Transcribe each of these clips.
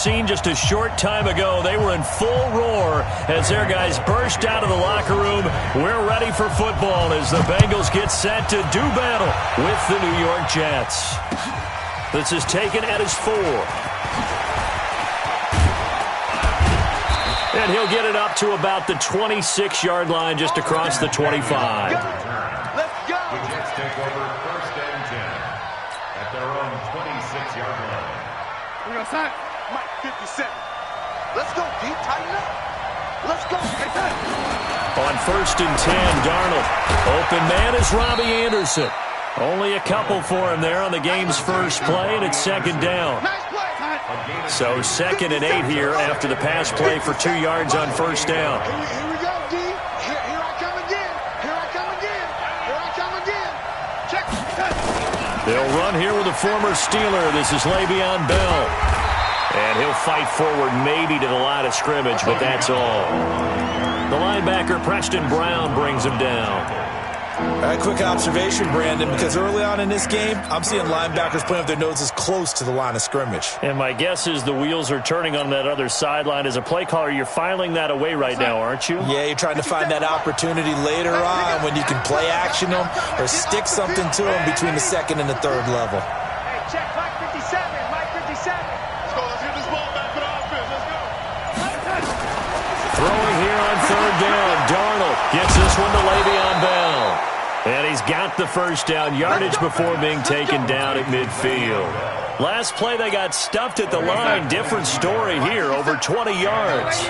Seen just a short time ago, they were in full roar as their guys burst out of the locker room. We're ready for football as the Bengals get set to do battle with the New York Jets. This is taken at his 4. And he'll get it up to about the 26-yard line just across the 25. Let's go. The Jets take over 1st and 10 at their own 26-yard line. We're going to sign. Mike 57. Let's go, D. Tighten up. Let's go. On 1st and 10, Darnold. Open man is Robbie Anderson. Only a couple for him there on the game's first play, and it's 2nd down. So 2nd and 8 here after the pass play for 2 yards on 1st down. Here we go, D. Here I come again. Here I come again. Here I come again. Check. They'll run here with a former Steeler. This is Le'Veon Bell. And he'll fight forward maybe to the line of scrimmage, but that's all. The linebacker, Preston Brown, brings him down. A quick observation, Brandon, because early on in this game, I'm seeing linebackers playing with their noses close to the line of scrimmage. And my guess is the wheels are turning on that other sideline. As a play caller, you're filing that away right now, aren't you? Yeah, you're trying to find that opportunity later on when you can play action them or stick something to them between the 2nd and the 3rd level. Hey, check Mike 57. Mike 57. Let's go. Let's get this ball back for the offense. Let's go. Throwing here on 3rd down. Darnold gets this one to Le'Veon Bell. And he's got the 1st down yardage before being taken down at midfield. Last play, they got stuffed at the line. Different story here, over 20 yards.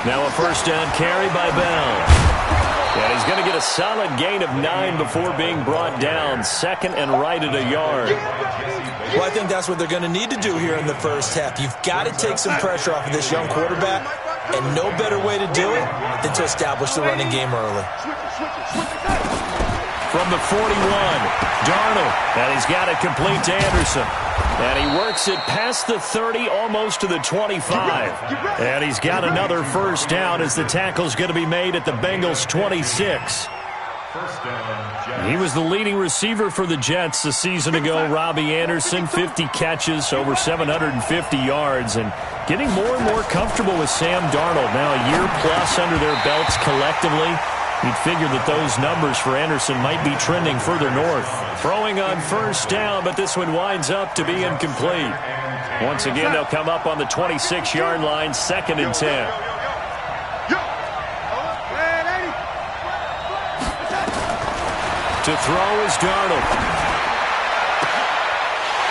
Now a 1st down carry by Bell. And he's going to get a solid gain of 9 before being brought down. 2nd and right at a yard. Well, I think that's what they're going to need to do here in the first half. You've got to take some pressure off of this young quarterback, and no better way to do it than to establish the running game early. From the 41, Darnold, and he's got it complete to Anderson. And he works it past the 30, almost to the 25. And he's got another 1st down as the tackle's going to be made at the Bengals' 26. He was the leading receiver for the Jets a season ago. Robbie Anderson, 50 catches, over 750 yards, and getting more and more comfortable with Sam Darnold. Now a year plus under their belts collectively. You'd figure that those numbers for Anderson might be trending further north. Throwing on 1st down, but this one winds up to be incomplete. Once again, they'll come up on the 26-yard line, 2nd and 10. To throw is Darnold.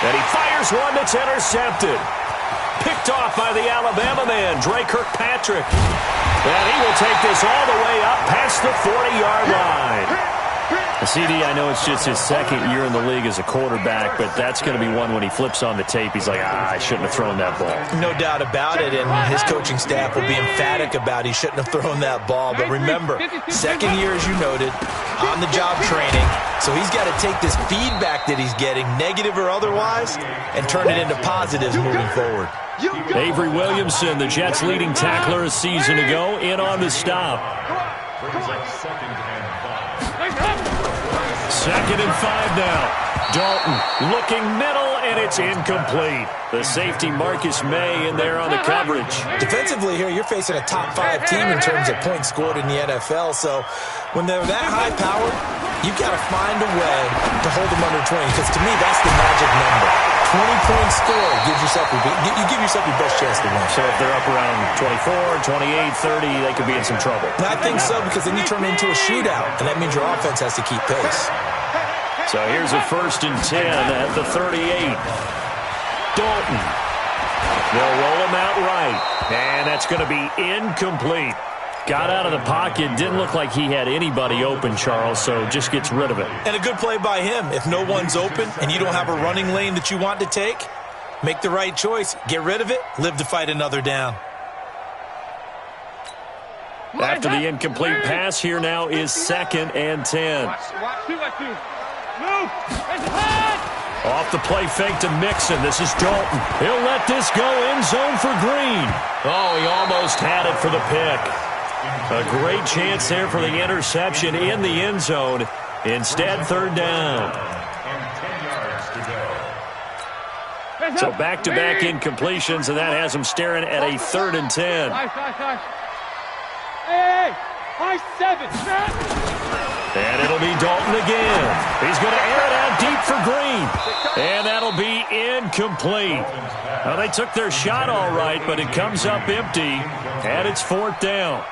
And he fires one that's intercepted. Picked off by the Alabama man, Dre Kirkpatrick. And he will take this all the way up past the 40-yard line. CD, I know it's just his 2nd year in the league as a quarterback, but that's going to be one when he flips on the tape. He's like, I shouldn't have thrown that ball. No doubt about it, and his coaching staff will be emphatic about he shouldn't have thrown that ball. But remember, 2nd year, as you noted, on-the-job training. So he's got to take this feedback that he's getting, negative or otherwise, and turn it into positives moving forward. Avery Williamson, the Jets' leading tackler a season ago, in on the stop. 2nd and 5 now. Dalton looking middle, and it's incomplete. The safety Marcus May in there on the coverage. Defensively here, you're facing a top 5 team in terms of points scored in the NFL. So when they're that high powered, you've got to find a way to hold them under 20, because to me, that's the magic number. 20-point score gives yourself you give yourself your best chance to win. So if they're up around 24, 28, 30, they could be in some trouble. And I think so, because then you turn it into a shootout, and that means your offense has to keep pace. So here's a 1st and 10 at the 38. Dalton. They'll roll him out right, and that's going to be incomplete. Got out of the pocket, didn't look like he had anybody open, Charles, so just gets rid of it. And a good play by him. If no one's open and you don't have a running lane that you want to take, make the right choice. Get rid of it, live to fight another down. After the incomplete pass, here now is 2nd and 10. Off the play fake to Mixon. This is Dalton. He'll let this go end zone for Green. Oh, he almost had it for the pick. A great chance there for the interception in the end zone. Instead, 3rd down. So back-to-back incompletions, and that has them staring at a 3rd and 10. High 7. And it'll be Dalton again. He's going to air it out deep for Green. And that'll be incomplete. Well, they took their shot all right, but it comes up empty, and it's 4th down.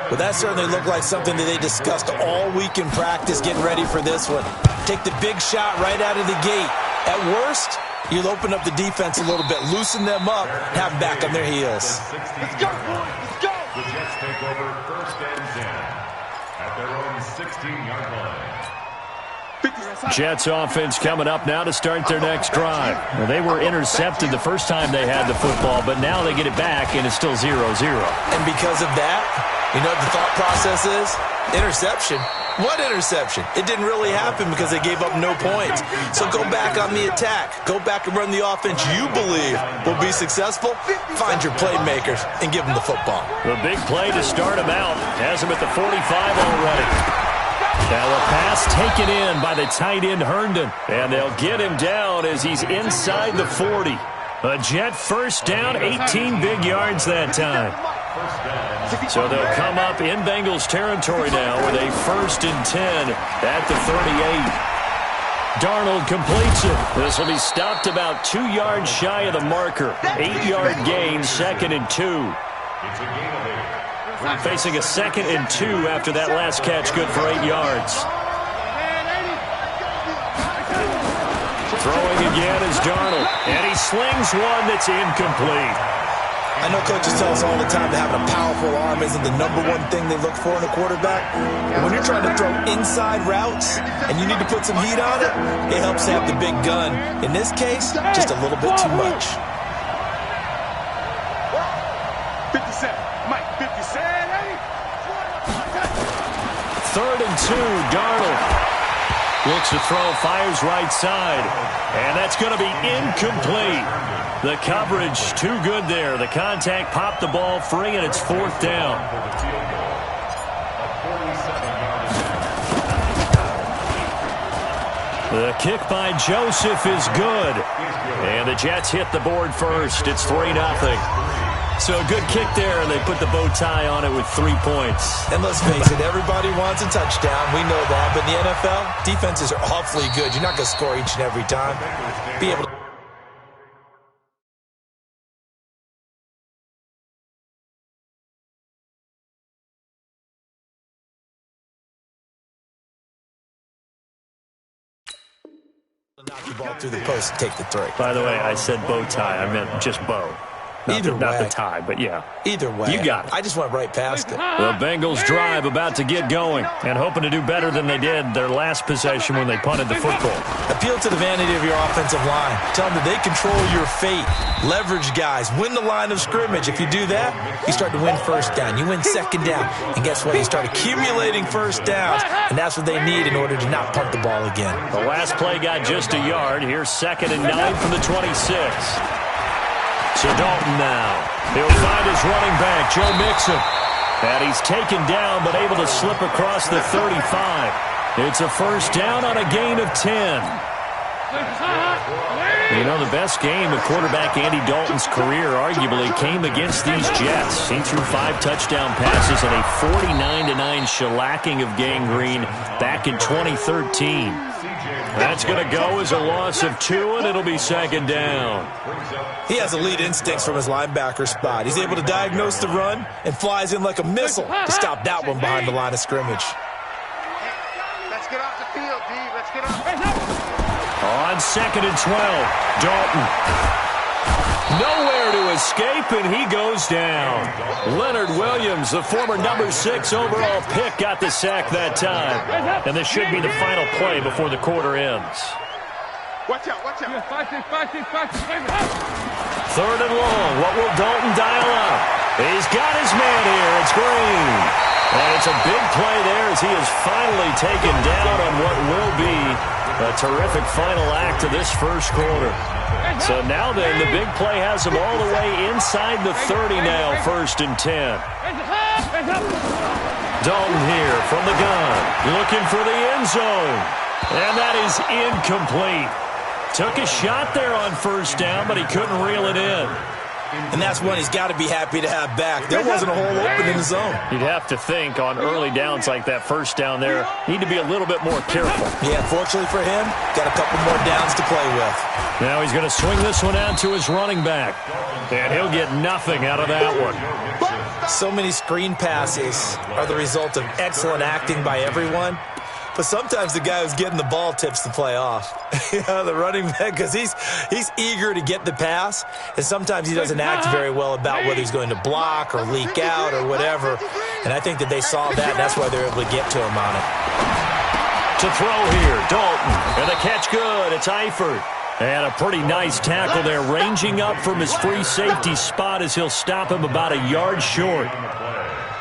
Well, that certainly looked like something that they discussed all week in practice, getting ready for this one. Take the big shot right out of the gate. At worst, you'll open up the defense a little bit, loosen them up, have them back on their heels. Let's go, boys. Let's go. The Jets take over 1st and 10 at their own 16-yard line. Jets offense coming up now to start their next drive. Well, they were intercepted the first time they had the football, but now they get it back, and it's still 0-0. And because of that, you know what the thought process is? Interception. What interception? It didn't really happen because they gave up no points. So go back on the attack. Go back and run the offense you believe will be successful. Find your playmakers and give them the football. The big play to start him out has him at the 45 already. Now a pass taken in by the tight end Herndon. And they'll get him down as he's inside the 40. A Jet 1st down, 18 big yards that time. So they'll come up in Bengals territory now with a 1st and 10 at the 38. Darnold completes it. This will be stopped about 2 yards shy of the marker. 8-yard gain, 2nd and 2. Facing a 2nd and 2 after that last catch, good for 8 yards. Throwing again is Darnold, and he slings one that's incomplete. I know coaches tell us all the time that having a powerful arm isn't the #1 thing they look for in a quarterback. But when you're trying to throw inside routes and you need to put some heat on it, it helps to have the big gun. In this case, just a little bit too much. 57. Mike, 57. 3rd and 2, Darnold. Looks to throw, fires right side. And that's going to be incomplete. The coverage too good there. The contact popped the ball free, and it's 4th down. The kick by Joseph is good. And the Jets hit the board first. It's 3-0. So a good kick there, and they put the bow tie on it with 3 points. And let's face it, everybody wants a touchdown. We know that. But in the NFL, defenses are awfully good. You're not going to score each and every time. Be able to knock the ball through the post and take the 3. By the way, I said bow tie. I meant just bow. Not the tie, but yeah. Either way. You got it. I just went right past it. The Bengals drive about to get going and hoping to do better than they did their last possession when they punted the football. Appeal to the vanity of your offensive line. Tell them that they control your fate. Leverage guys. Win the line of scrimmage. If you do that, you start to win 1st down. You win 2nd down. And guess what? You start accumulating 1st downs. And that's what they need in order to not punt the ball again. The last play got just a yard. Here's 2nd and 9 from the 26. So Dalton now. He'll find his running back, Joe Mixon. And he's taken down but able to slip across the 35. It's a 1st down on a gain of 10. You know, the best game of quarterback Andy Dalton's career arguably came against these Jets. He threw 5 touchdown passes and a 49-9 shellacking of Gang Green back in 2013. That's going to go as a loss of 2, and it'll be 2nd down. He has elite instincts from his linebacker spot. He's able to diagnose the run and flies in like a missile to stop that one behind the line of scrimmage. Let's get off the field, D. Let's get off. On 2nd and 12, Dalton. Nowhere to escape, and he goes down. Leonard Williams, the former number 6 overall pick, got the sack that time. And this should be the final play before the quarter ends. Watch out, watch out. 3rd and long. What will Dalton dial up? He's got his man here. It's Green. And it's a big play there as he is finally taken down on what will be a terrific final act of this 1st quarter. So now then, the big play has him all the way inside the 30 now, 1st and 10. Dalton here from the gun, looking for the end zone. And that is incomplete. Took a shot there on first down, but he couldn't reel it in. And that's one he's got to be happy to have back. There wasn't a hole open in the zone. You'd have to think on early downs like that first down there, need to be a little bit more careful. Yeah, fortunately for him, got a couple more downs to play with. Now he's going to swing this one out to his running back. And he'll get nothing out of that one. So many screen passes are the result of excellent acting by everyone. But sometimes the guy who's getting the ball tips the play off. The running back, because he's eager to get the pass, and sometimes he doesn't act very well about whether he's going to block or leak out or whatever. And I think that they saw that, and that's why they're able to get to him on it. To throw here, Dalton. And the catch good. It's Eifert. And a pretty nice tackle there, ranging up from his free safety spot as he'll stop him about a yard short.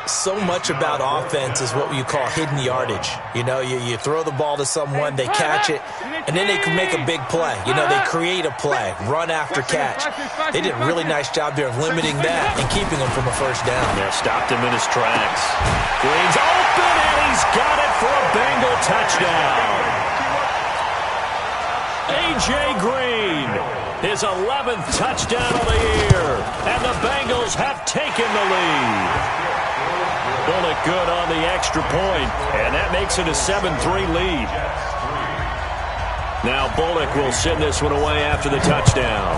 So much about offense is what you call hidden yardage. You know, you throw the ball to someone, they catch it, and then they can make a big play. You know, they create a play, run after catch. They did a really nice job there of limiting that and keeping him from a first down. Yeah, stopped him in his tracks. Green's open, and he's got it for a Bengal touchdown. A.J. Green, his 11th touchdown of the year, and the Bengals have taken the lead. Bullock good on the extra point, and that makes it a 7-3 lead. Now Bullock will send this one away after the touchdown.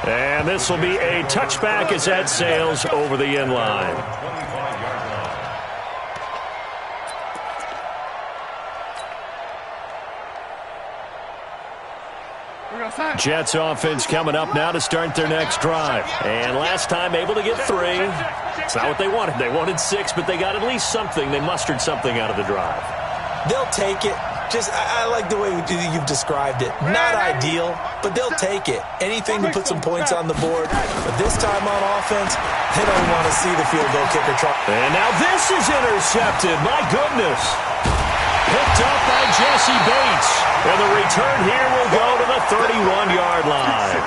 And this will be a touchback as that sails over the end line. Jets offense coming up now to start their next drive. And last time able to get 3. It's not what they wanted. They wanted 6, but they got at least something. They mustered something out of the drive. They'll take it. I like the way you've described it. Not ideal, but they'll take it. Anything to put some points on the board. But this time on offense, they don't want to see the field goal kicker try. And now this is intercepted. My goodness. Picked up by Jesse Bates. And the return here will go to the 31-yard line.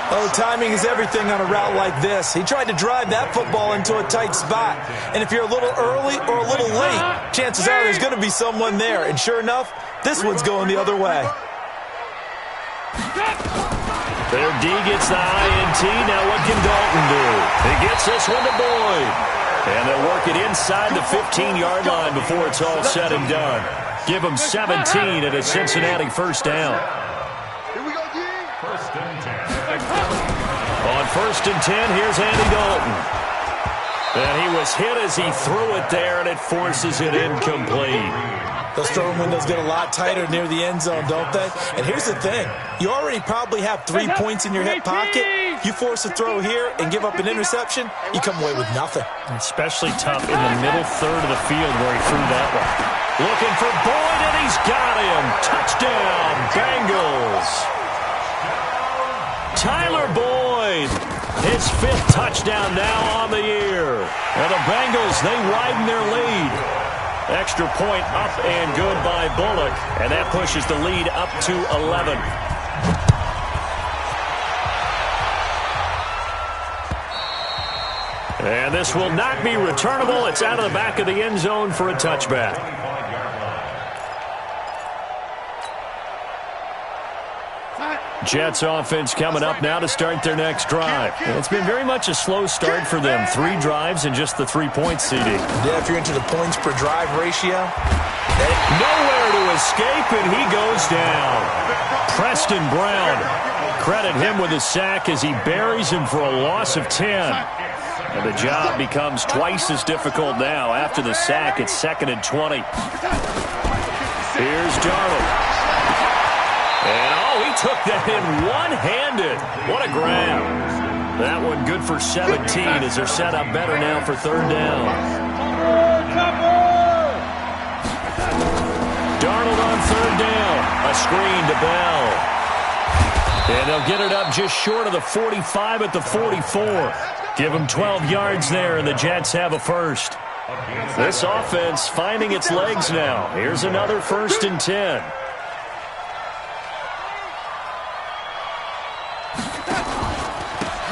Oh, timing is everything on a route like this. He tried to drive that football into a tight spot. And if you're a little early or a little late, chances are there's going to be someone there. And sure enough, this one's going the other way. Their D gets the INT. Now what can Dalton do? He gets this one to Boyd. And they'll work it inside the 15-yard line before it's all said and done. Give them 17 at a Cincinnati first down. Here we go, G. First and 10. On first and 10, here's Andy Dalton. And he was hit as he threw it there, and it forces it incomplete. Those throwing windows get a lot tighter near the end zone, don't they? And here's the thing. You already probably have 3 points in your hip pocket. You force a throw here and give up an interception, you come away with nothing. Especially tough in the middle third of the field where he threw that one. Looking for Boyd, and he's got him. Touchdown, Bengals. Tyler Boyd, his 5th touchdown now on the year. And the Bengals, they widen their lead. Extra point up and good by Bullock, and that pushes the lead up to 11. And this will not be returnable. It's out of the back of the end zone for a touchback. Jets offense coming up now to start their next drive. And it's been very much a slow start for them. 3 drives and just the 3 points, CD. Yeah, if you're into the points per drive ratio. Nowhere to escape, and he goes down. Preston Brown. Credit him with a sack as he buries him for a loss of 10. And the job becomes twice as difficult now. After the sack, it's 2nd and 20. Here's Darnold. And he took that in one-handed. What a grab. That one good for 17 as they're set up better now for 3rd down. Darnold on 3rd down. A screen to Bell. And they'll get it up just short of the 45 at the 44. Give them 12 yards there, and the Jets have a first. This offense finding its legs now. Here's another 1st and 10.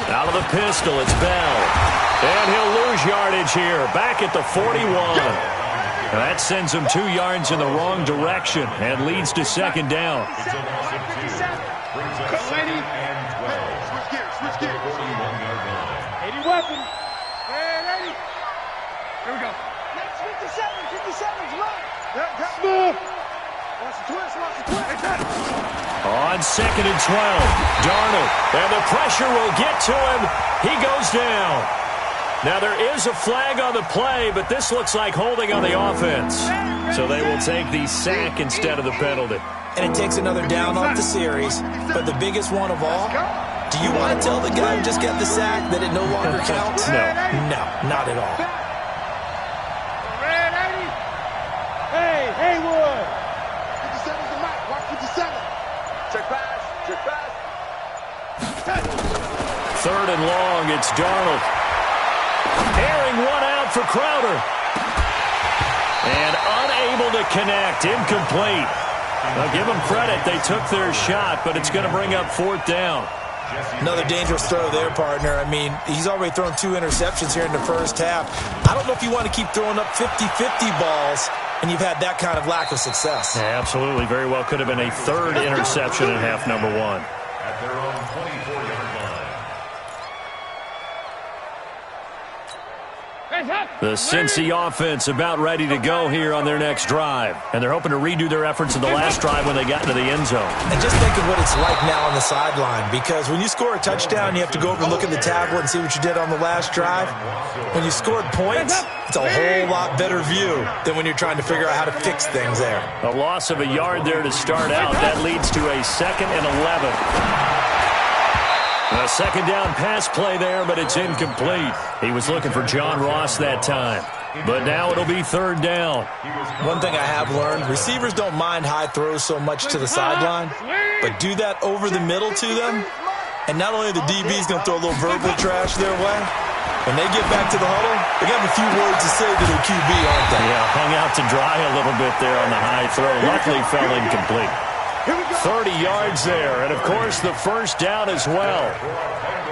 Out of the pistol, it's Bell. And he'll lose yardage here, back at the 41. That sends him 2 yards in the wrong direction and leads to second down. It's a loss of 2. Brings up second and 12. Switch gears, switch gears. 41-yard line. 80 weapon. Hey, 80. Here we go. Next 57's right. Smooth. Watch the twist, watch the twist. On second and 12, Darnold, and the pressure will get to him. He goes down. Now, there is a flag on the play, but this looks like holding on the offense. So they will take the sack instead of the penalty. And it takes another down off the series. But the biggest one of all, do you want to tell the guy who just got the sack that it no longer counts? No. No, not at all. Red 80. Hey, Haywood. 57's the mic. Watch 57. Check pass. Check pass. Third and long, it's Darnold. Airing one out for Crowder. And unable to connect. Incomplete. Now, give them credit. They took their shot, but it's going to bring up fourth down. Another dangerous throw there, partner. I mean, he's already thrown 2 interceptions here in the first half. I don't know if you want to keep throwing up 50-50 balls, and you've had that kind of lack of success. Yeah, absolutely. Very well could have been a third interception in half number 1. At their own 24-yard line. The Cincy offense about ready to go here on their next drive. And they're hoping to redo their efforts in the last drive when they got into the end zone. And just think of what it's like now on the sideline, because when you score a touchdown, you have to go over and look at the tablet and see what you did on the last drive. When you scored points, it's a whole lot better view than when you're trying to figure out how to fix things there. A loss of a yard there to start out. That leads to a 2nd and 11. A second down pass play there, but it's incomplete. He was looking for John Ross that time. But now it'll be third down. One thing I have learned, receivers don't mind high throws so much to the sideline, but do that over the middle to them, and not only the DB's going to throw a little verbal trash their way, when they get back to the huddle, they got a few words to say to their QB, aren't they? Yeah, hung out to dry a little bit there on the high throw. Luckily fell incomplete. 30 yards there, and of course the first down as well.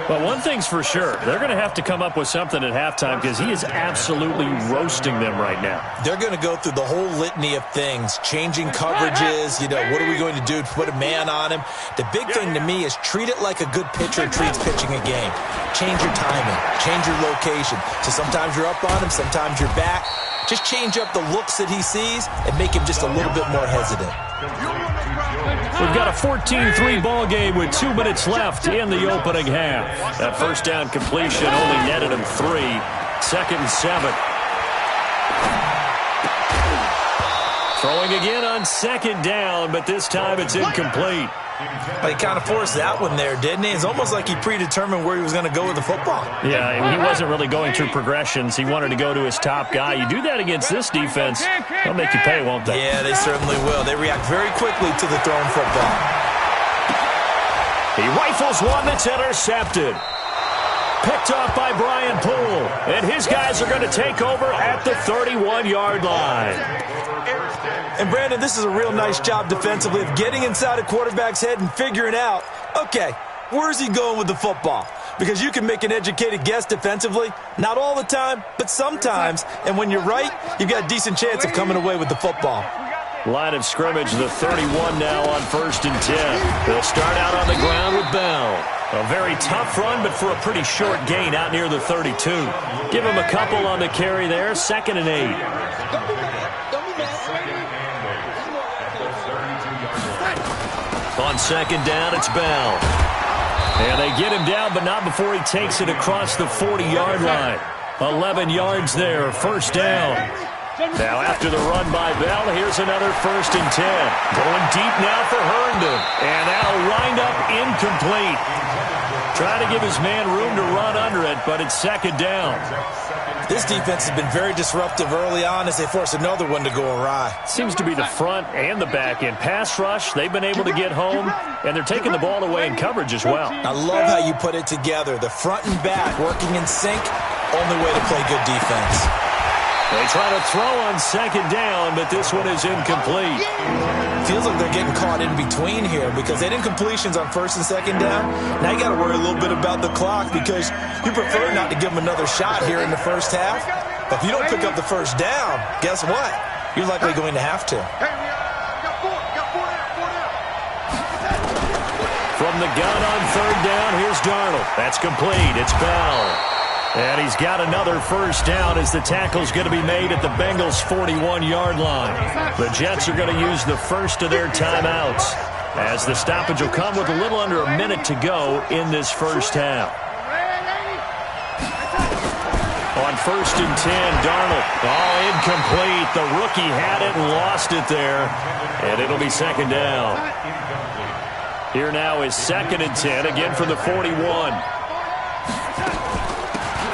But one thing's for sure, they're going to have to come up with something at halftime because he is absolutely roasting them right now. They're going to go through the whole litany of things, changing coverages, what are we going to do to put a man on him? The big thing to me is treat it like a good pitcher treats pitching a game. Change your timing, change your location. So sometimes you're up on him, sometimes you're back. Just change up the looks that he sees and make him just a little bit more hesitant. We've got a 14-3 ball game with 2 minutes left in the opening half. That first down completion only netted him 3. 2nd and 7. Throwing again on 2nd down, but this time it's incomplete. But he kind of forced that one there, didn't he? It's almost like he predetermined where he was going to go with the football. Yeah, he wasn't really going through progressions. He wanted to go to his top guy. You do that against this defense, they'll make you pay, won't they? Yeah, they certainly will. They react very quickly to the thrown football. He rifles one that's intercepted. Picked off by Brian Poole. And his guys are going to take over at the 31-yard line. And, Brandon, this is a real nice job defensively of getting inside a quarterback's head and figuring out, okay, where's he going with the football? Because you can make an educated guess defensively. Not all the time, but sometimes. And when you're right, you've got a decent chance of coming away with the football. Line of scrimmage, the 31 now on 1st and 10. They'll start out on the ground with Bell. A very tough run, but for a pretty short gain out near the 32. Give him a couple on the carry there, 2nd and 8. On 2nd down, it's Bell. And they get him down, but not before he takes it across the 40-yard line. 11 yards there, 1st down. Now after the run by Bell, here's another 1st and 10. Going deep now for Herndon. And now lined up incomplete. Trying to give his man room to run under it, but it's 2nd down. This defense has been very disruptive early on as they force another one to go awry. Seems to be the front and the back end. Pass rush, they've been able to get home, and they're taking the ball away in coverage as well. I love how you put it together. The front and back working in sync, only way to play good defense. They try to throw on 2nd down, but this one is incomplete. Feels like they're getting caught in between here because they had incompletions on 1st and 2nd down. Now you got to worry a little bit about the clock because you prefer not to give them another shot here in the first half. But if you don't pick up the first down, guess what? You're likely going to have to. Hey, got four down. From the gun on third down, here's Darnold. That's complete. It's Bell. And he's got another first down as the tackle's going to be made at the Bengals' 41-yard line. The Jets are going to use the first of their timeouts, as the stoppage will come with a little under a minute to go in this first half. On 1st and 10, Darnold. Oh, incomplete. The rookie had it and lost it there. And it'll be second down. Here now is 2nd and 10, again from the 41.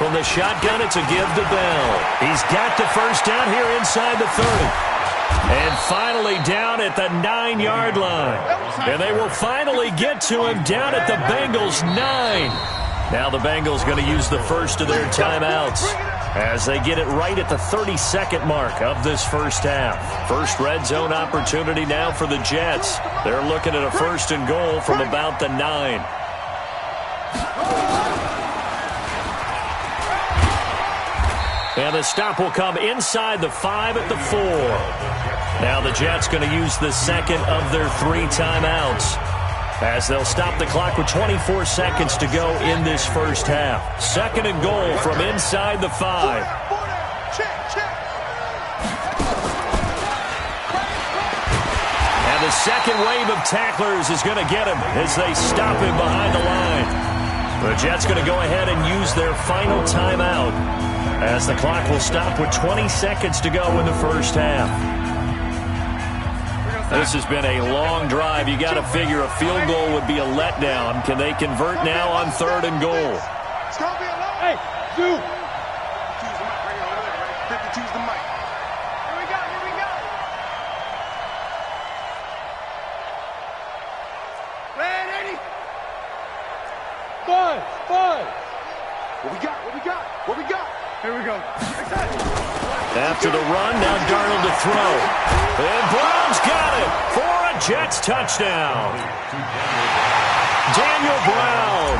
From the shotgun, it's a give to Bell. He's got the first down here inside the 30. And finally down at the 9-yard line. And they will finally get to him down at the Bengals' 9. Now the Bengals going to use the first of their timeouts as they get it right at the 32nd mark of this first half. First red zone opportunity now for the Jets. They're looking at a 1st and goal from about the 9. And the stop will come inside the 5 at the 4. Now the Jets going to use the second of their 3 timeouts, as they'll stop the clock with 24 seconds to go in this first half. 2nd and goal from inside the 5. And the second wave of tacklers is going to get him as they stop him behind the line. The Jets going to go ahead and use their final timeout, as the clock will stop with 20 seconds to go in the first half. This has been a long drive. You got to figure a field goal would be a letdown. Can they convert now on 3rd and goal? It's going to be a long. Hey, dude. Choose the mic. Here we go. Ready? Buzz. What we got? Here we go. After the run, now Darnold to throw. And Brown's got it for a Jets touchdown. Daniel Brown,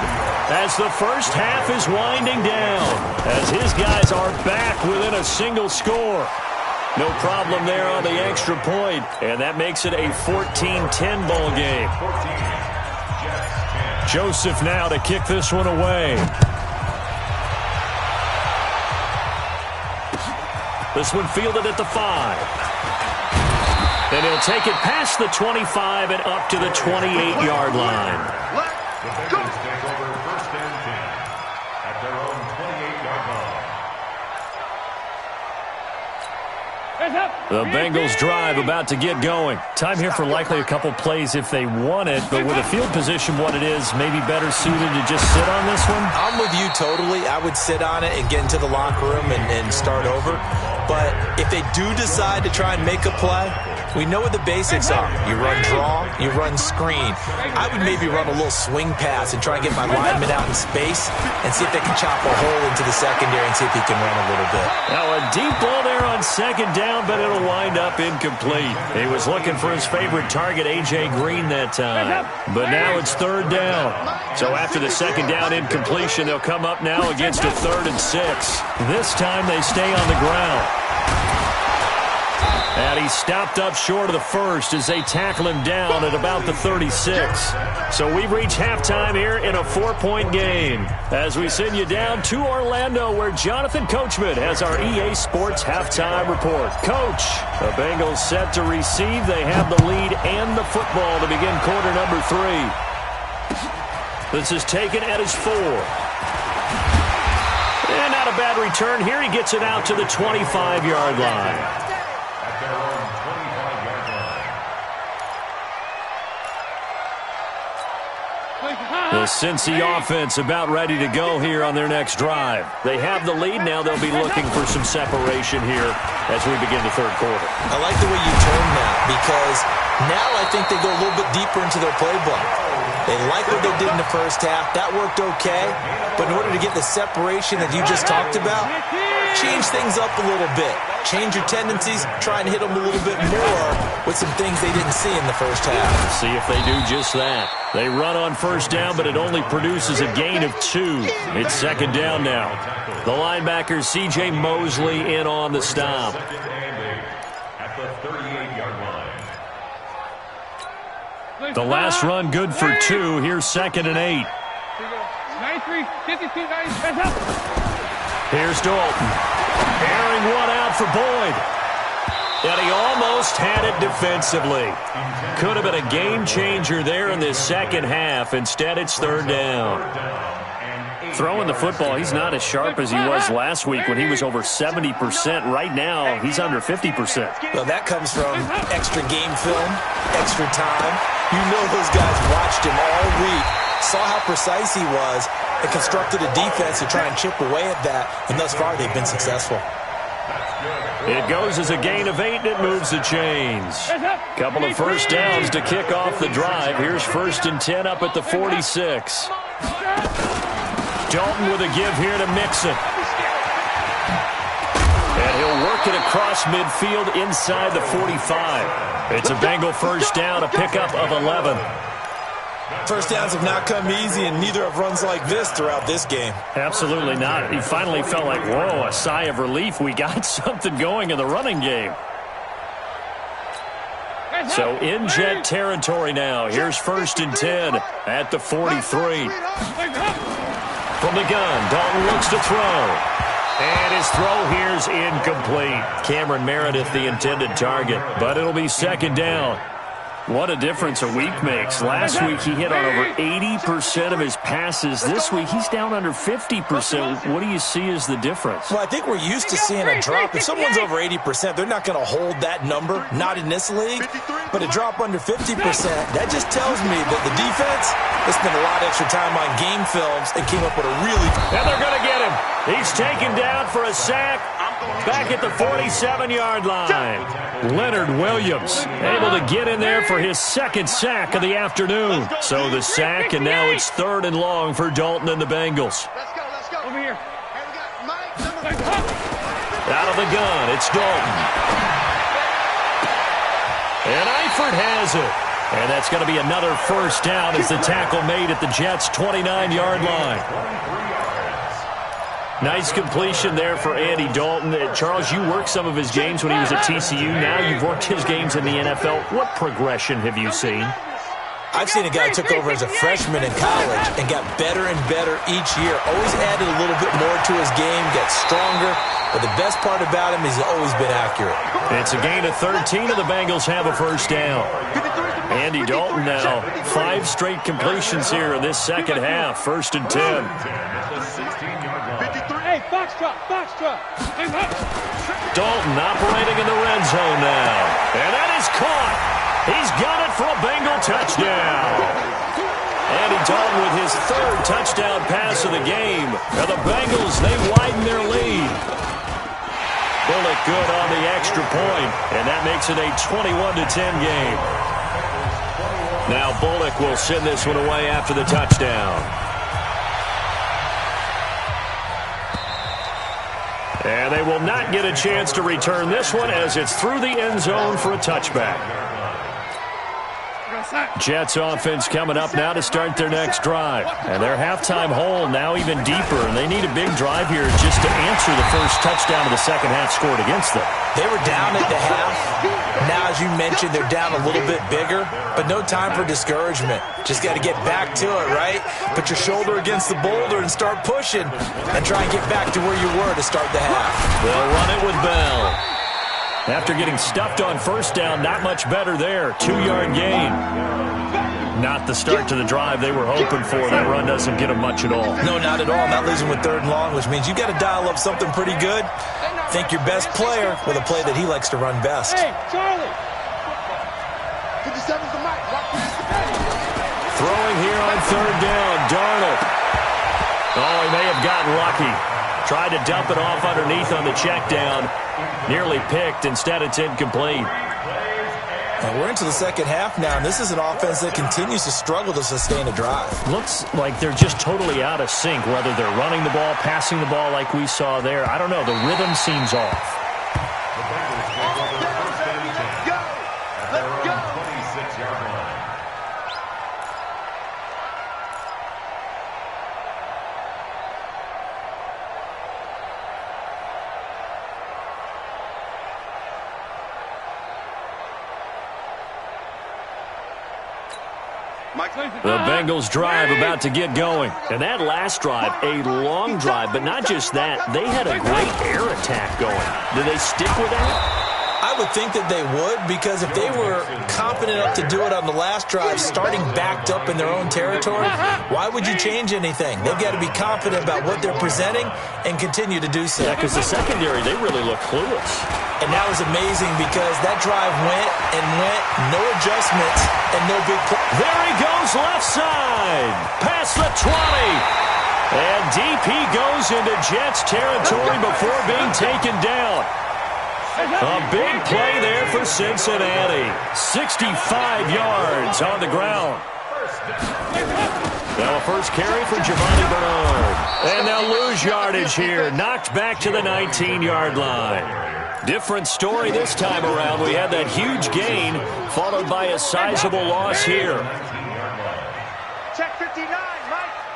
as the first half is winding down, as his guys are back within a single score. No problem there on the extra point, and that makes it a 14-10 ball game. Joseph now to kick this one away. This one fielded at the 5. And he'll take it past the 25 and up to the 28-yard line. The Bengals take over 1st and 10 at their own 28-yard line. The Bengals drive about to get going. Time here for likely a couple plays if they want it, but with a field position what it is, maybe better suited to just sit on this one? I'm with you totally. I would sit on it and get into the locker room and start over. But if they do decide to try and make a play, we know what the basics are. You run draw, you run screen. I would maybe run a little swing pass and try and get my lineman out in space and see if they can chop a hole into the secondary and see if he can run a little bit. Now a deep ball there on 2nd down, but it'll wind up incomplete. He was looking for his favorite target, A.J. Green, that time. But now it's 3rd down. So after the 2nd down incompletion, they'll come up now against a 3rd and 6. This time they stay on the ground. And he stopped up short of the 1st as they tackle him down at about the 36. So we've reached halftime here in a 4-point game, as we send you down to Orlando, where Jonathan Coachman has our EA Sports halftime report. Coach, the Bengals set to receive. They have the lead and the football to begin quarter number 3. This is taken at his 4. And not a bad return here. He gets it out to the 25-yard line. Their own 25-yard line. The Cincy offense about ready to go here on their next drive. They have the lead. Now they'll be looking for some separation here as we begin the 3rd quarter. I like the way you term that, because now I think they go a little bit deeper into their playbook. They like what they did in the first half. That worked okay. But in order to get the separation that you just talked about, change things up a little bit. Change your tendencies, try and hit them a little bit more with some things they didn't see in the first half. See if they do just that. They run on first down, but it only produces a gain of 2. It's second down now. The linebacker, C.J. Mosley, in on the stop. At the 38-yard line. The last run good for 2. Here's second and 8. 93, 52, 90, Here's Dalton. Airing one out for Boyd. And he almost had it defensively. Could have been a game changer there in this second half. Instead, it's third down. Throwing the football, he's not as sharp as he was last week when he was over 70%. Right now, he's under 50%. Well, that comes from extra game film, extra time. You know those guys watched him all week, saw how precise he was, and constructed a defense to try and chip away at that, and thus far they've been successful. It goes as a gain of 8, and it moves the chains. Couple of first downs to kick off the drive. Here's first and 10 up at the 46. Dalton with a give here to Mixon. And he'll work it across midfield inside the 45. It's a Bengal first down, a pickup of 11. First downs have not come easy, and neither have runs like this throughout this game. Absolutely not. He finally felt like, whoa, a sigh of relief. We got something going in the running game. So in Jet territory now. Here's first and 10 at the 43. From the gun, Dalton looks to throw. And his throw here's incomplete. Cameron Meredith, the intended target. But it'll be second down. What a difference a week makes. Last week he hit on over 80% of his passes. This week he's down under 50%. What do you see as the difference? Well, I think we're used to seeing a drop. If someone's over 80%, they're not going to hold that number, not in this league. But a drop under 50%, that just tells me that the defense has spent a lot of extra time on game films and came up with a really... And they're going to get him. He's taken down for a sack back at the 47-yard line. Leonard Williams able to get in there for his second sack of the afternoon. So the sack, and now it's third and long for Dalton and the Bengals. Let's go, let's go. over here. Hey, we got Mike, number 4. Out of the gun, it's Dalton. And Eifert has it. And that's going to be another first down as the tackle made at the Jets' 29-yard line. Nice completion there for Andy Dalton. Charles, you worked some of his games when he was at TCU. Now you've worked his games in the NFL. What progression have you seen? I've seen a guy who took over as a freshman in college and got better and better each year. Always added a little bit more to his game, got stronger. But the best part about him is he's always been accurate. It's a gain of 13, and the Bengals have a first down. Andy Dalton now 5 straight completions here in this second half. First and 10. Hey, box drop, box drop. Dalton operating in the red zone now. And that is caught. He's got it for a Bengal touchdown. Andy Dalton with his 3rd touchdown pass of the game. And the Bengals, they widen their lead. Bullock good on the extra point, and that makes it a 21-10 game. Now Bullock will send this one away after the touchdown. And they will not get a chance to return this one as it's through the end zone for a touchback. Jets offense coming up now to start their next drive. And their halftime hole now even deeper, and they need a big drive here just to answer the first touchdown of the second half scored against them. They were down at the half. Now, as you mentioned, they're down a little bit bigger, but no time for discouragement. Just got to get back to it, right? Put your shoulder against the boulder and start pushing and try and get back to where you were to start the half. They'll run it with Bell. After getting stuffed on first down, not much better there. 2-yard gain. Not the start to the drive they were hoping for. That run doesn't get them much at all. No, not at all. Not losing with 3rd and long, which means you got to dial up something pretty good. Think your best player with a play that he likes to run best. Hey, Charlie. 57's the mic. Rock, pass the ball. Throwing here on 3rd down, Darnold. Oh, he may have gotten lucky. Tried to dump it off underneath on the check down. Nearly picked. Instead, it's incomplete. And we're into the second half now, and this is an offense that continues to struggle to sustain a drive. Looks like they're just totally out of sync, whether they're running the ball, passing the ball like we saw there. I don't know. The rhythm seems off. The Bengals take over first and 10 at their own 26-yard line. The Bengals drive about to get going. And that last drive, a long drive, but not just that. They had a great air attack going. Do they stick with that? I would think that they would, because if they were confident enough to do it on the last drive, starting backed up in their own territory, why would you change anything? They've got to be confident about what they're presenting and continue to do so. Yeah, because the secondary, they really look clueless. And that was amazing because that drive went and went, no adjustments, and no big play. There he goes left side, past the 20. And deep he goes into Jets territory before being taken down. A big play there for Cincinnati. 65 yards on the ground. Now a first carry for Giovanni Bernard. And they'll lose yardage here. Knocked back to the 19-yard line. Different story this time around. We had that huge gain, followed by a sizable loss here. Check 59.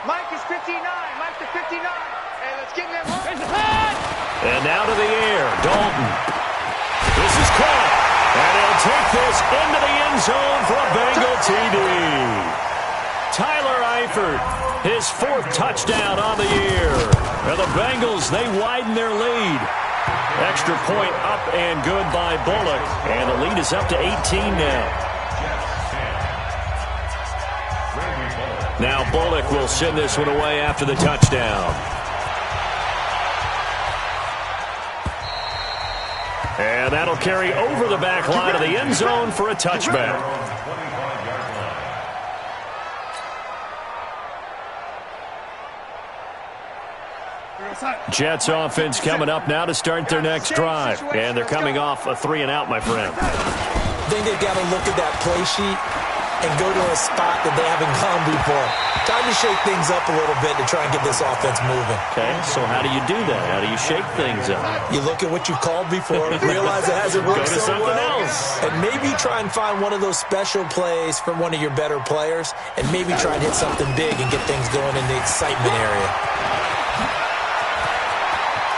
Mike is 59. Mike to 59. Hey, let's get him. And now to the air. Dalton. This is caught. And he'll take this into the end zone for a Bengal TD. Tyler Eifert, his fourth touchdown on the year. And the Bengals, they widen their lead. Extra point up and good by Bullock. And the lead is up to 18 now. Now Bullock will send this one away after the touchdown. And that'll carry over the back line of the end zone for a touchback. Jets offense coming up now to start their next drive. And they're coming off a 3-and-out, my friend. I think they've got to look at that play sheet and go to a spot that they haven't gone before. Time to shake things up a little bit to try and get this offense moving. Okay, so how do you do that? How do you shake things up? You look at what you've called before, realize it hasn't worked Go to so something well, else. and maybe try and find one of those special plays from one of your better players, and maybe try and hit something big and get things going in the excitement area.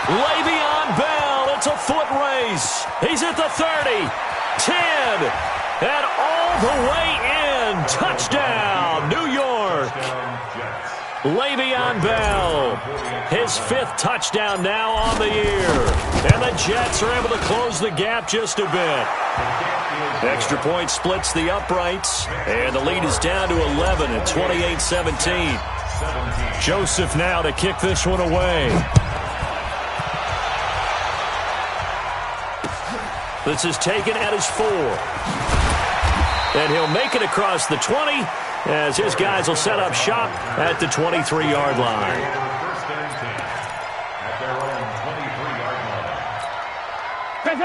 Le'Veon Bell, it's a foot race. He's at the 30, 10, and all the way in. Touchdown, New York. Le'Veon Bell, his fifth touchdown now on the year. And the Jets are able to close the gap just a bit. Extra point splits the uprights, and the lead is down to 11 at 28-17. Joseph now to kick this one away. This is taken at his 4. And he'll make it across the 20 as his guys will set up shop at the 23-yard line.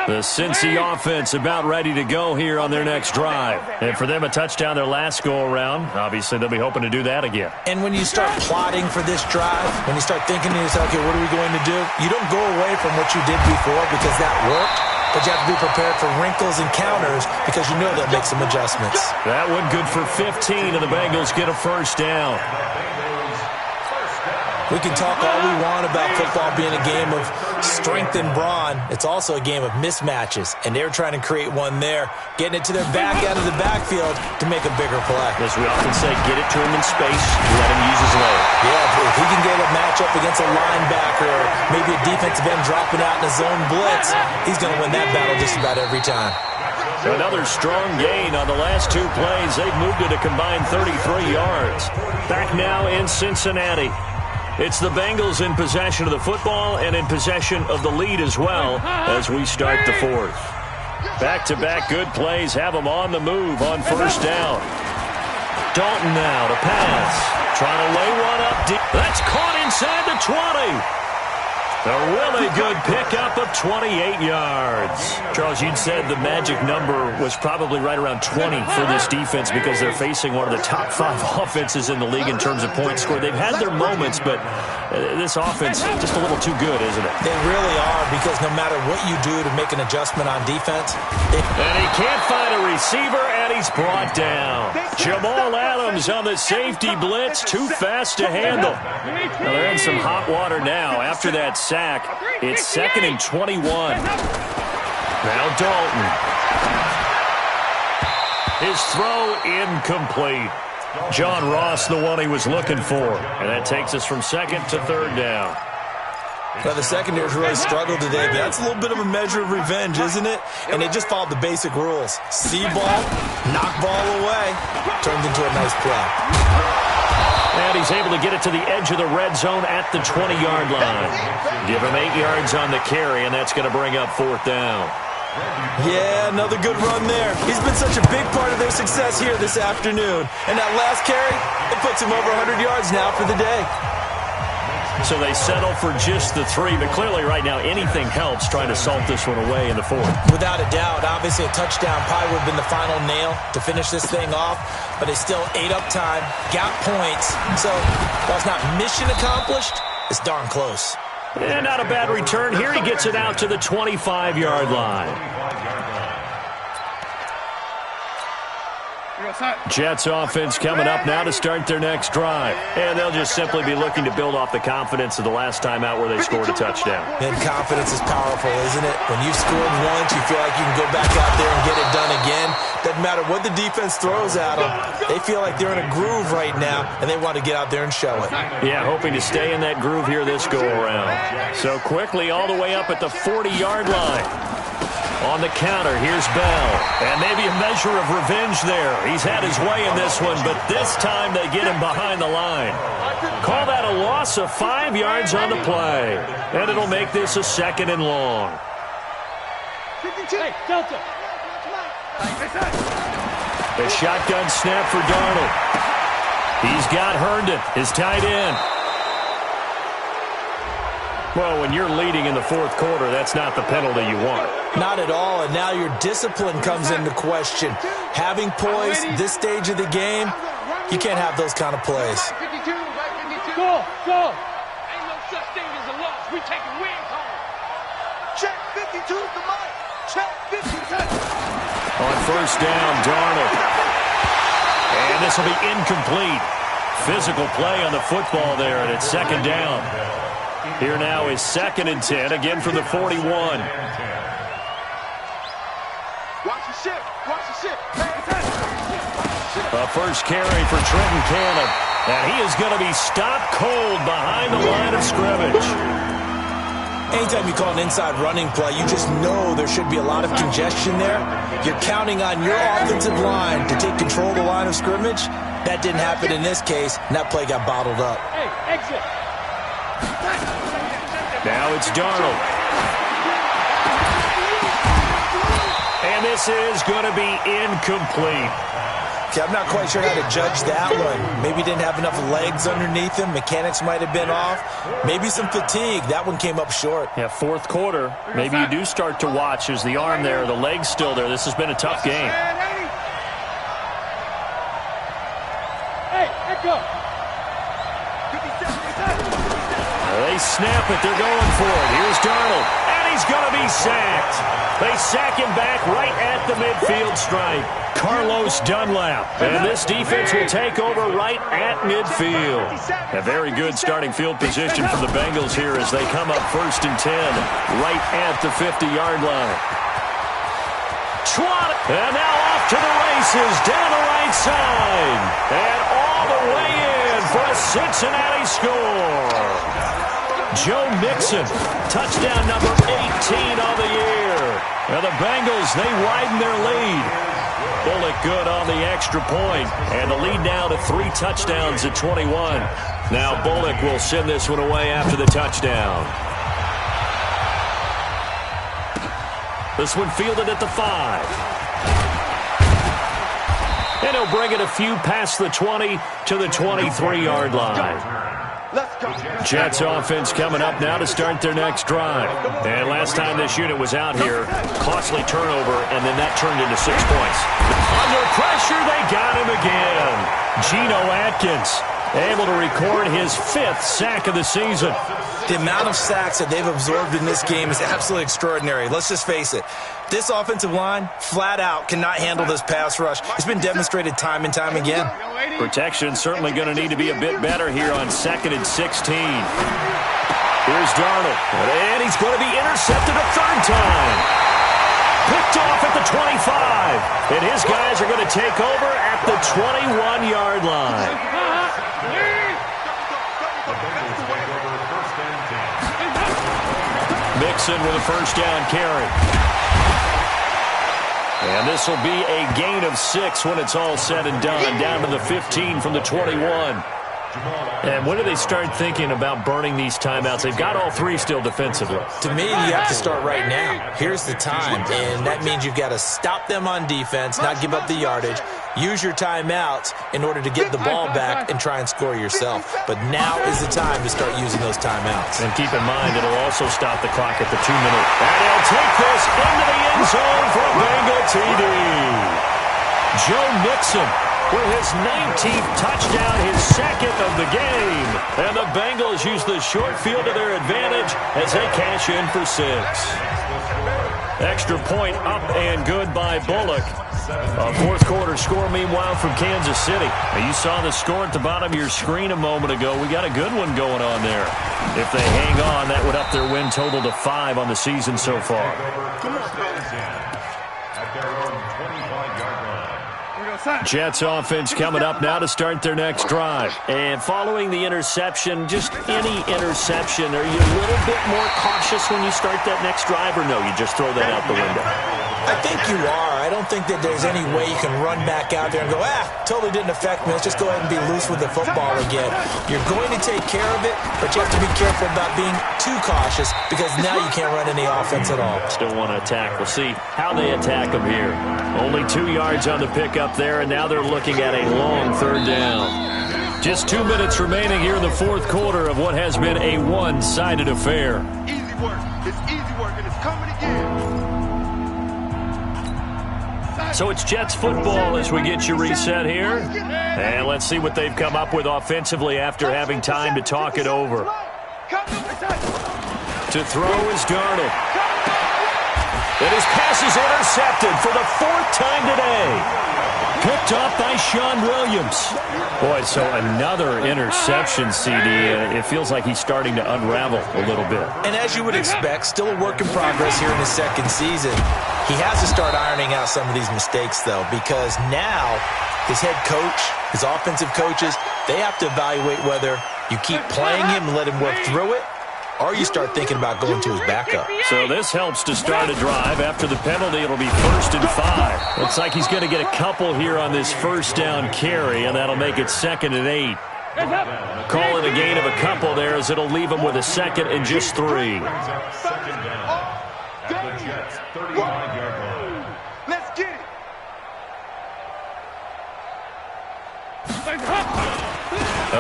The Cincy offense about ready to go here on their next drive. And for them, a touchdown their last go-around. Obviously, they'll be hoping to do that again. And when you start plotting for this drive, when you start thinking to yourself, okay, what are we going to do? You don't go away from what you did before because that worked, but you have to be prepared for wrinkles and counters because you know they'll make some adjustments. That one good for 15, and the Bengals get a first down. We can talk all we want about football being a game of strength and brawn. It's also a game of mismatches, and they're trying to create one there, getting it to their back out of the backfield to make a bigger play. As we often say, get it to him in space, let him use his leg. Yeah, if he can get a matchup against a linebacker or maybe a defensive end dropping out in a zone blitz, he's going to win that battle just about every time. Another strong gain on the last two plays. They've moved it a combined 33 yards. Back now in Cincinnati. It's the Bengals in possession of the football and in possession of the lead as well as we start the fourth. Back-to-back good plays have them on the move on first down. Dalton now to pass. Trying to lay one up deep. That's caught inside the 20. A really good pickup of 28 yards. Charles, you'd said the magic number was probably right around 20 for this defense because they're facing one of the top 5 offenses in the league in terms of points scored. They've had their moments, but this offense just a little too good, isn't it? They really are, because no matter what you do to make an adjustment on defense. And he can't find a receiver, and he's brought down. Jamal Adams on the safety blitz, too fast to handle. Now they're in some hot water now after that sack. It's 2nd and 21. Now Dalton. His throw incomplete. John Ross, the one he was looking for. And that takes us from 2nd to 3rd down. Well, the secondary's really struggled today, but that's a little bit of a measure of revenge, isn't it? And they just followed the basic rules. See ball, knock ball away. Turned into a nice play. And he's able to get it to the edge of the red zone at the 20-yard line. Give him 8 yards on the carry, and that's going to bring up 4th down. Yeah, another good run there. He's been such a big part of their success here this afternoon. And that last carry, it puts him over 100 yards now for the day. So they settle for just the 3, but clearly right now anything helps trying to salt this one away in the 4th. Without a doubt, obviously a touchdown probably would have been the final nail to finish this thing off, but they still ate up time, got points. So while it's not mission accomplished, it's darn close. And not a bad return. Here he gets it out to the 25-yard line. Jets offense coming up now to start their next drive. And they'll just simply be looking to build off the confidence of the last time out where they scored a touchdown. And confidence is powerful, isn't it? When you've scored once, you feel like you can go back out there and get it done again. Doesn't matter what the defense throws at them. They feel like they're in a groove right now, and they want to get out there and show it. Yeah, hoping to stay in that groove here this go-around. So quickly all the way up at the 40-yard line. On the counter, here's Bell. And maybe a measure of revenge there. He's had his way in this one, but this time they get him behind the line. Call that a loss of 5 yards on the play. And it'll make this a 2nd and long. Hey, Delta. The shotgun snap for Darnold. He's got Herndon, his tight end. Well, when you're leading in the 4th quarter, that's not the penalty you want. Not at all, and now your discipline comes into question. Having poise this stage of the game, you can't have those kind of plays. Go. Ain't no such thing as a loss. We taking wins home. Check 52 to Mike. Check 52. On 1st down, Darnold. And this will be incomplete. Physical play on the football there, and it's 2nd down. Here now is 2nd and 10, again from the 41. Watch the ship. A first carry for Trenton Cannon. And he is going to be stopped cold behind the line of scrimmage. Anytime you call an inside running play, you just know there should be a lot of congestion there. You're counting on your offensive line to take control of the line of scrimmage. That didn't happen in this case, and that play got bottled up. Hey, exit. Now it's Darnold. And this is going to be incomplete. Okay, I'm not quite sure how to judge that one. Maybe he didn't have enough legs underneath him. Mechanics might have been off. Maybe some fatigue. That one came up short. Yeah, 4th quarter. Maybe you do start to watch as the arm there, the leg's still there. This has been a tough game. Hey, echo. They snap it. They're going for it. Here's Darnold. And he's going to be sacked. They sack him back right at the midfield stripe. Carlos Dunlap. And this defense will take over right at midfield. A very good starting field position for the Bengals here as they come up 1st and 10 right at the 50-yard line. Trot. And now off to the races down the right side. And all the way in for a Cincinnati score. Joe Mixon, touchdown number 18 on the year. Now the Bengals, they widen their lead. Bullock good on the extra point, and the lead now to 3 touchdowns at 21. Now Bullock will send this one away after the touchdown. This one fielded at the 5. And he'll bring it a few past the 20 to the 23-yard line. Let's Jets offense coming up now to start their next drive. And last time this unit was out here, costly turnover, and then that turned into 6 points. Under pressure, they got him again. Geno Atkins able to record his 5th sack of the season. The amount of sacks that they've absorbed in this game is absolutely extraordinary. Let's just face it. This offensive line, flat out, cannot handle this pass rush. It's been demonstrated time and time again. Protection certainly going to need to be a bit better here on 2nd and 16. Here's Darnold, and he's going to be intercepted a 3rd time. Picked off at the 25, and his guys are going to take over at the 21-yard line. Mixon with a 1st down carry. And this will be a gain of 6 when it's all said and done, down to the 15 from the 21. And when do they start thinking about burning these timeouts? They've got all 3 still defensively. To me, you have to start right now. Here's the time, and that means you've got to stop them on defense, not give up the yardage, use your timeouts in order to get the ball back and try and score yourself. But now is the time to start using those timeouts. And keep in mind, it'll also stop the clock at the 2-minute. And he'll take this into the end zone for a Bengal TD. Joe Mixon with his 19th touchdown, his 2nd of the game. And the Bengals use the short field to their advantage as they cash in for 6. Extra point up and good by Bullock. A 4th quarter score, meanwhile, from Kansas City. Now, you saw the score at the bottom of your screen a moment ago. We got a good one going on there. If they hang on, that would up their win total to 5 on the season so far. Jets offense coming up now to start their next drive. And following the interception, just any interception, are you a little bit more cautious when you start that next drive, or no, you just throw that out the window? I think you are. I don't think that there's any way you can run back out there and go, totally didn't affect me. Let's just go ahead and be loose with the football again. You're going to take care of it, but you have to be careful about being too cautious because now you can't run any offense at all. Still want to attack. We'll see how they attack them here. Only 2 yards on the pickup there, and now they're looking at a long 3rd down. Just 2 minutes remaining here in the 4th quarter of what has been a one-sided affair. Easy work. It's easy work, and it's coming again. So it's Jets football as we get you reset here. And let's see what they've come up with offensively after having time to talk it over. To throw is Darnold. And his pass is intercepted for the 4th time today. Picked up by Sean Williams. Boy, so another interception, CD. It feels like he's starting to unravel a little bit. And as you would expect, still a work in progress here in his 2nd season. He has to start ironing out some of these mistakes, though, because now his head coach, his offensive coaches, they have to evaluate whether you keep playing him and let him work through it, or you start thinking about going to his backup. So this helps to start a drive. After the penalty, it'll be 1st and 5. Looks like he's going to get a couple here on this 1st down carry, and that'll make it 2nd and 8. Call it a gain of a couple there as it'll leave him with a 2nd and just 3. Let's get it.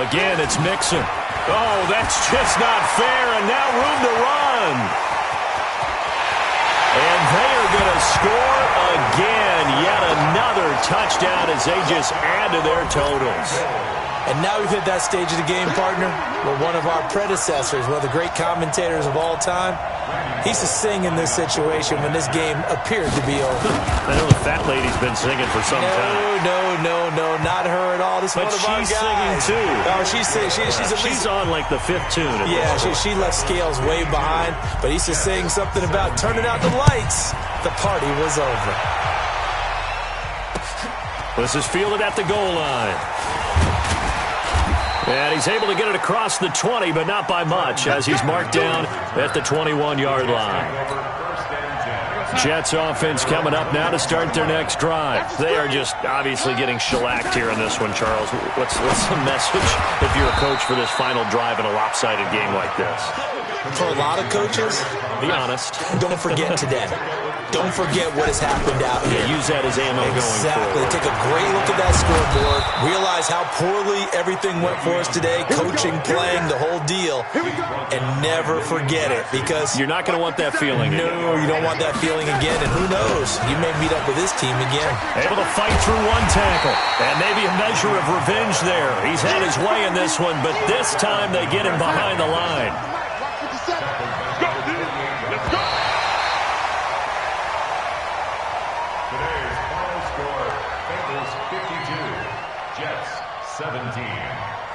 Again, it's Mixon. Oh, that's just not fair, and now room to run. And they are going to score again. Yet another touchdown as they just add to their totals. And now we've hit that stage of the game, partner, where one of our predecessors, one of the great commentators of all time, he used to sing in this situation when this game appeared to be over. I know the fat lady's been singing for some time. No, not her at all. This is one of our guys. But she's singing too. Oh, she's on like the 5th tune. Yeah, she left Scales way behind, but he used to sing something about turning out the lights. The party was over. This is fielded at the goal line. And he's able to get it across the 20, but not by much, as he's marked down at the 21-yard line. Jets offense coming up now to start their next drive. They are just obviously getting shellacked here in this one, Charles. What's the message if you're a coach for this final drive in a lopsided game like this? For a lot of coaches, be honest, don't forget today. don't forget what has happened out here. Use that as ammo going forward. Take a great look at that scoreboard. Realize how poorly everything went for us today. Coaching, playing, the whole deal. And never forget it, because you're not going to want that feeling again. No, you don't want that feeling again. And who knows? You may meet up with this team again. Able to fight through one tackle. And maybe a measure of revenge there. He's had his way in this one, but this time they get him behind the line. Today's final score, Bengals 52, Jets 17.